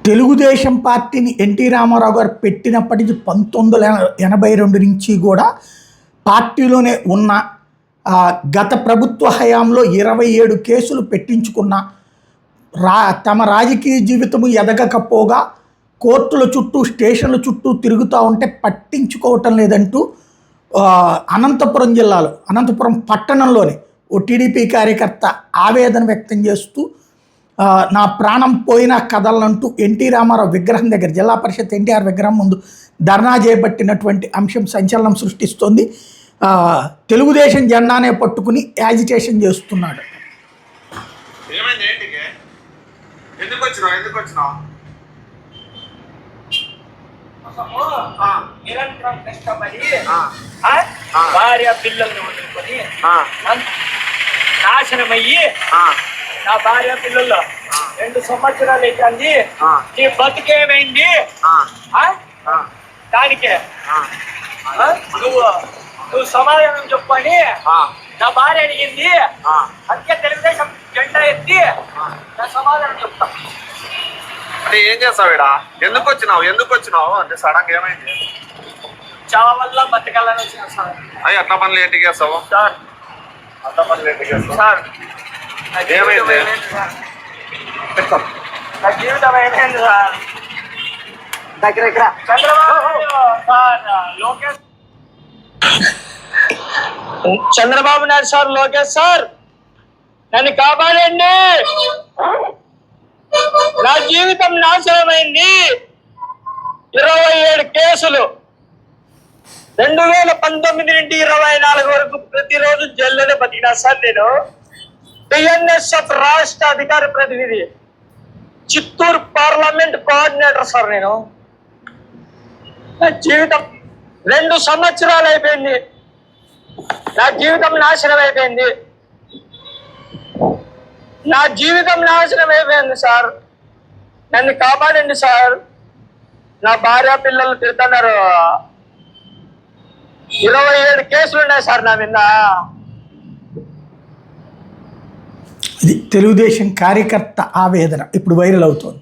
తెలుగుదేశం పార్టీని ఎన్టీ రామారావు గారు పెట్టినప్పటి నుంచి 1982 నుంచి కూడా పార్టీలోనే ఉన్న గత ప్రభుత్వ హయాంలో 27 కేసులు పెట్టించుకున్న తమ రాజకీయ జీవితము ఎదగకపోగా కోర్టుల చుట్టూ స్టేషన్ల చుట్టూ తిరుగుతూ ఉంటే పట్టించుకోవటం లేదంటూ అనంతపురం జిల్లాలో అనంతపురం పట్టణంలోనే ఓ టీడీపీ కార్యకర్త ఆవేదన వ్యక్తం చేస్తూ నా ప్రాణం పోయినా కదలనంటూ ఎన్టీ రామారావు విగ్రహం దగ్గర జిల్లా పరిషత్ ఎన్టీఆర్ విగ్రహం ముందు ధర్నా చేపట్టినటువంటి అంశం సంచలనం సృష్టిస్తోంది. తెలుగుదేశం జెండానే పట్టుకుని యాజిటేషన్ చేస్తున్నాడు. నిరంతరం కష్టపడి భార్య పిల్లల్ని వదులుకొని నాశనమయ్యి నా భార్య పిల్లల్లో 2 సంవత్సరాలు అవుతుంది. నీ బతుకేమైంది? దానికే నువ్వు సమాధానం చెప్పని నా భార్య అడిగింది. అందుకే తెలుగుదేశం జెండా ఎత్తి నా సమాధానం చెప్తా. అంటే ఏం చేస్తావు ఇడా? ఎందుకు వచ్చినావు అంటే సడన్ గా ఏమైంది? చావ వల్ల బతకాలని వచ్చిన సార్. అయ్యి అట్లా పనులు ఏంటికి చేస్తావు సార్? అట్లా పనులు ఏంటికి చేస్తావు సార్? ఏమైంది? నా జీవితం ఏమైంది sir? Chandrababu Naidu sir, Lokesh sir నన్ను కాపాడండి. నా జీవితం నాశనమైంది. 27 కేసులు 2019 నుండి 24 వరకు ప్రతిరోజు జైల్లోనే బతికినా సార్. నేను టిఎన్ఎస్ఎఫ్ రాష్ట్ర అధికార ప్రతినిధి, చిత్తూరు పార్లమెంట్ కోఆర్డినేటర్ సార్. నేను నా జీవితం 2 సంవత్సరాలు అయిపోయింది. నా జీవితం నాశనం అయిపోయింది. నా జీవితం నాశనం అయిపోయింది సార్. నన్ను కాపాడండి సార్. నా భార్య పిల్లలు తిడుతున్నారు. 27 కేసులు ఉన్నాయి సార్ నా మీద. ఇది తెలుగుదేశం కార్యకర్త ఆవేదన ఇప్పుడు వైరల్ అవుతోంది.